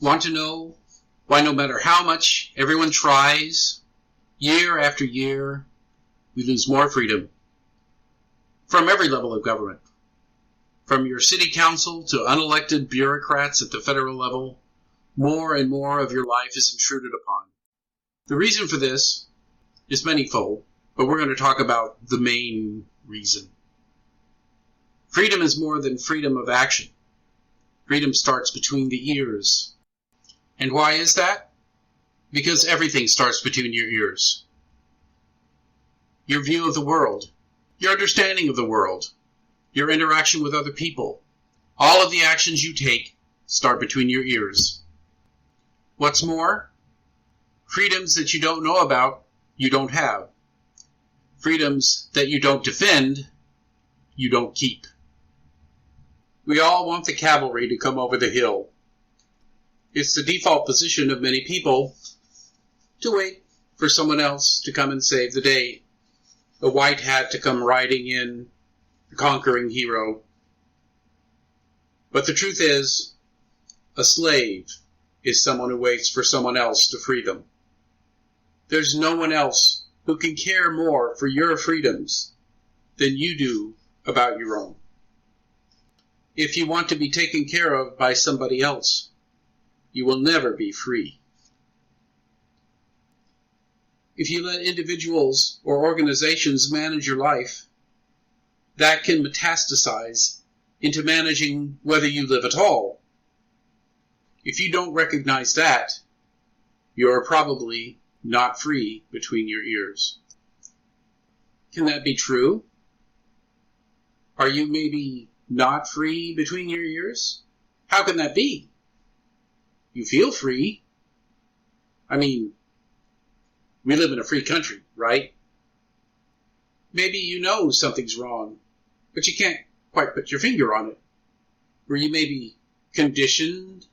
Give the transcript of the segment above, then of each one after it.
Want to know why no matter how much everyone tries, year after year, we lose more freedom from every level of government? From your city council to unelected bureaucrats at the federal level, more and more of your life is intruded upon. The reason for this is manifold, but we're going to talk about the main reason. Freedom is more than freedom of action. Freedom starts between the ears. And why is that? Because everything starts between your ears. Your view of the world, your understanding of the world, your interaction with other people, all of the actions you take start between your ears. What's more, freedoms that you don't know about, you don't have. Freedoms that you don't defend, you don't keep. We all want the cavalry to come over the hill. It's the default position of many people to wait for someone else to come and save the day. The white hat to come riding in, the conquering hero. But the truth is, a slave is someone who waits for someone else to free them. There's no one else who can care more for your freedoms than you do about your own. If you want to be taken care of by somebody else, you will never be free. If you let individuals or organizations manage your life, that can metastasize into managing whether you live at all. If you don't recognize that, you're probably not free between your ears. Can that be true? Are you maybe not free between your ears? How can that be? You feel free. I mean, we live in a free country, right? Maybe you know something's wrong, but you can't quite put your finger on it. Were you maybe conditioned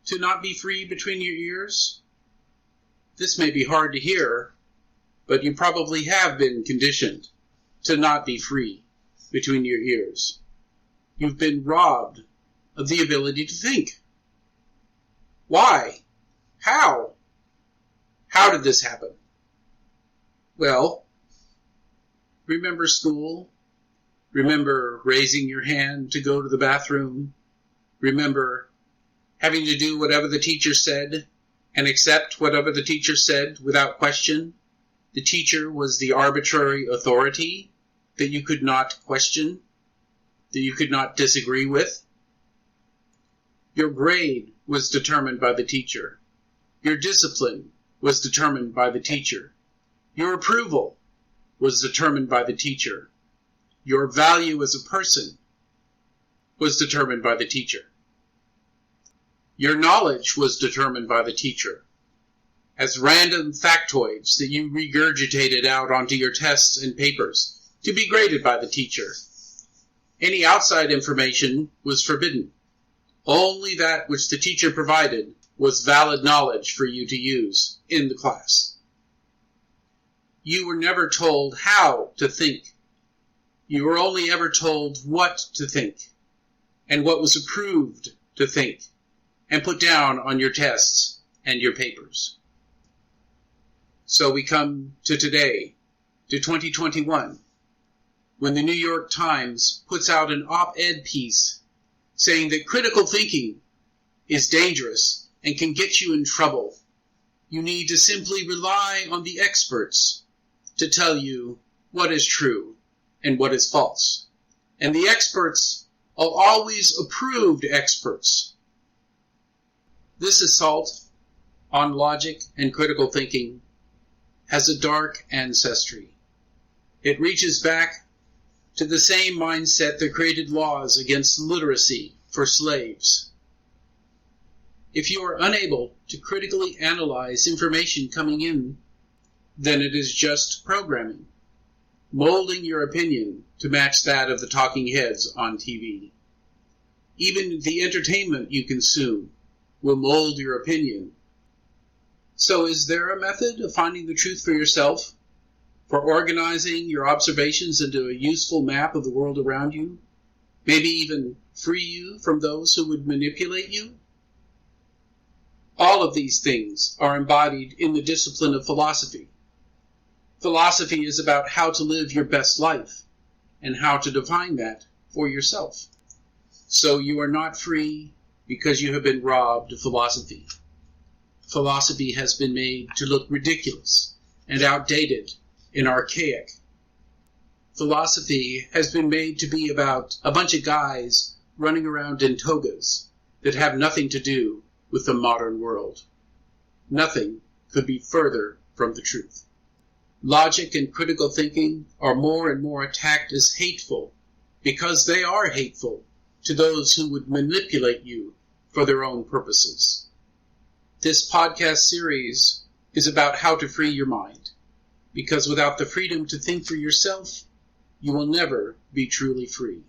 to not be free between your ears? This may be hard to hear, but you probably have been conditioned to not be free between your ears. You've been robbed of the ability to think. Why? How? How did this happen? Well, remember school? Remember raising your hand to go to the bathroom? Remember having to do whatever the teacher said and accept whatever the teacher said without question? The teacher was the arbitrary authority that you could not question, that you could not disagree with. Your grade was determined by the teacher. Your discipline was determined by the teacher. Your approval was determined by the teacher. Your value as a person was determined by the teacher. Your knowledge was determined by the teacher as random factoids that you regurgitated out onto your tests and papers to be graded by the teacher. Any outside information was forbidden. Only that which the teacher provided was valid knowledge for you to use in the class. You were never told how to think. You were only ever told what to think, and what was approved to think, and put down on your tests and your papers. So we come to today, to 2021, when the New York Times puts out an op-ed piece saying that critical thinking is dangerous and can get you in trouble. You need to simply rely on the experts to tell you what is true and what is false. And the experts are always approved experts. This assault on logic and critical thinking has a dark ancestry. It reaches back to the same mindset that created laws against literacy for slaves. If you are unable to critically analyze information coming in, then it is just programming, molding your opinion to match that of the talking heads on TV. Even the entertainment you consume will mold your opinion. So is there a method of finding the truth for yourself? For organizing your observations into a useful map of the world around you? Maybe even free you from those who would manipulate you? All of these things are embodied in the discipline of philosophy. Philosophy is about how to live your best life and how to define that for yourself. So you are not free because you have been robbed of philosophy. Philosophy has been made to look ridiculous and outdated and archaic. Philosophy has been made to be about a bunch of guys running around in togas that have nothing to do with the modern world. Nothing could be further from the truth. Logic and critical thinking are more and more attacked as hateful because they are hateful to those who would manipulate you for their own purposes. This podcast series is about how to free your mind, because without the freedom to think for yourself, you will never be truly free.